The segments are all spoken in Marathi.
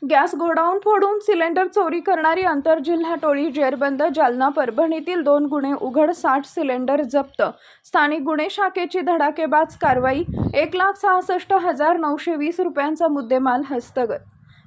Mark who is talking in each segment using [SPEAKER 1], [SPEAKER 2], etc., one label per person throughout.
[SPEAKER 1] गॅस गोडाऊन फोडून सिलेंडर चोरी करणारी आंतरजिल्हा टोळी जेरबंद. जालना. परभणीतील 2 गुन्हे उघड, 60 सिलेंडर जप्त. स्थानिक गुन्हे शाखेची धडाकेबाज कारवाई. 1,66,920 रुपयांचा मुद्देमाल हस्तगत.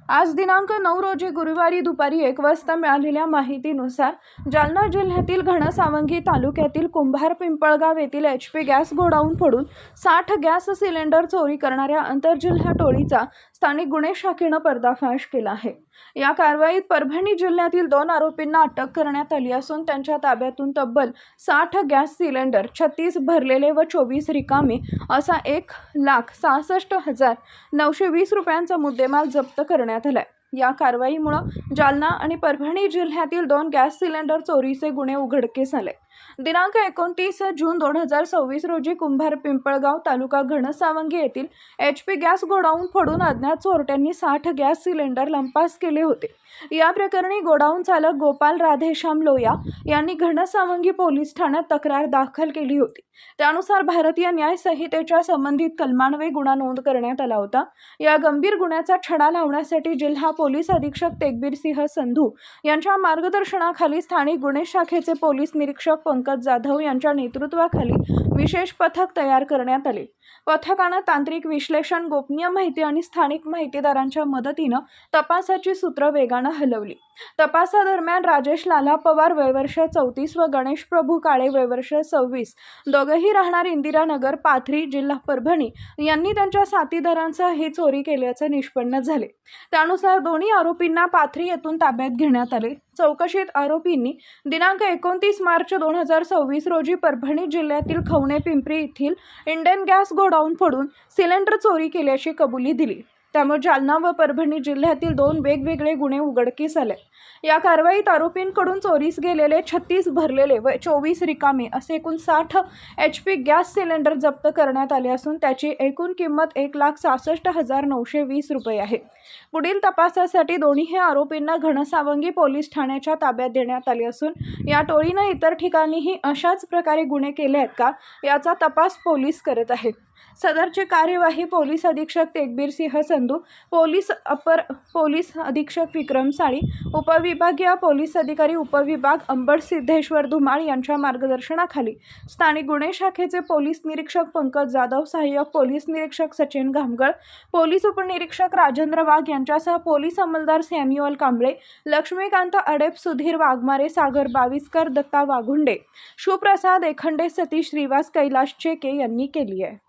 [SPEAKER 1] आज दिनांक 9 रोजी गुरुवारी दुपारी 1 वाजता मिळालेल्या माहितीनुसार जालना जिल्ह्यातील घनसावंगी तालुक्यातील कुंभार पिंपळगाव येथील HP गॅस गोडाऊन फोडून 60 गॅस सिलेंडर चोरी करणाऱ्या आंतरजिल्हा टोळीचा स्थानिक गुन्हे शाखेनं पर्दाफाश केला आहे. या कारवाईत परभणी जिल्ह्यातील 2 आरोपींना अटक करण्यात आली असून त्यांच्या ताब्यातून तब्बल 60 गॅस सिलेंडर, 36 भरलेले व 24 रिकामे असा 1,66,920 रुपयांचा मुद्देमाल जप्त करण्यात आलाय. या कारवाईमुळे जालना आणि परभणी जिल्ह्यातील 2 गॅस सिलेंडर चोरीचे गुन्हे उघडकीस आले. दिनांक 29 जून 2026 रोजी कुंभार पिंपळगाव तालुका घनसावंगी येथील HP गॅस गोडाऊन फोडून अज्ञात चोरट्यांनी 60 गॅस सिलेंडर लंपास केले होते. या प्रकरणी गोडाऊन चालक गोपाल राधेश्याम लोया यांनी घनसावंगी पोलीस ठाण्यात तक्रार दाखल केली होती. त्यानुसार भारतीय न्याय संहितेच्या संबंधित कलमान्वये गुन्हा नोंद करण्यात आला होता. या गंभीर गुन्ह्याचा छडा लावण्यासाठी जिल्हा पोलीस अधीक्षक तेगबीर सिंह संधू यांच्या मार्गदर्शनाखाली स्थानिक गुन्हे शाखेचे पोलीस निरीक्षक पंकज जाधव यांच्या नेतृत्वाखाली विशेष पथक तयार करण्यात आले. पथकानं तांत्रिक विश्लेषण, गोपनीय माहिती आणि स्थानिक माहितीदारांच्या मदतीनं तपासाची सूत्र वेगानं हलवली. तपासादरम्यान राजेश लाला पवार वय वर्ष 34 व गणेश प्रभू काळे वय वर्ष 26 दोघेही राहणार इंदिरानगर, पाथरी, जिल्हा परभणी यांनी त्यांच्या साथीदारांसह ही चोरी केल्याचे निष्पन्न झाले. त्यानुसार दोन्ही आरोपींना पाथरी येथून ताब्यात घेण्यात आले. चौकशीत आरोपींनी दिनांक 29 मार्च 2026 रोजी परभणी जिल्ह्यातील खवणे पिंपरी येथील इंडियन गॅस गोडाऊन फोडून सिलेंडर चोरी केल्याची कबुली दिली. त्यामुळे जालना व परभणी जिल्ह्यातील 2 वेगवेगळे गुन्हे उघडकीस आले. या कारवाईत आरोपींकडून चोरीस गेलेले 36 भरलेले व 24 रिकामे असे एकूण 60 HP गॅस सिलेंडर जप्त करण्यात आले असून त्याची एकूण किंमत 1,66,920 रुपये आहे. पुढील तपासासाठी दोन्ही आरोपींना घनसावंगी पोलीस ठाण्याच्या ताब्यात देण्यात आले असून या टोळीनं इतर ठिकाणीही अशाच प्रकारे गुन्हे केले आहेत का याचा तपास पोलीस करत आहेत. सदरची कार्यवाही पोलीस अधीक्षक तेगबीर सिंह संधू, अपर पोलीस अधीक्षक विक्रम साळी, उपविभागीय पोलीस अधिकारी उपविभाग अंबड सिद्धेश्वर धुमाळ यांच्या मार्गदर्शनाखाली स्थानिक गुन्हे शाखेचे पोलीस निरीक्षक पंकज जाधव, सहाय्यक पोलीस निरीक्षक सचिन घामगळ, पोलीस उपनिरीक्षक राजेंद्र वाघ यांच्यासह पोलीस अंमलदार सॅम्युअल कांबळे, लक्ष्मीकांत अडेप, सुधीर वाघमारे, सागर बाविस्कर, दत्ता वाघुंडे, शिवप्रसाद एखंडे, सतीश श्रीवास, कैलाश चेके यांनी केली आहे.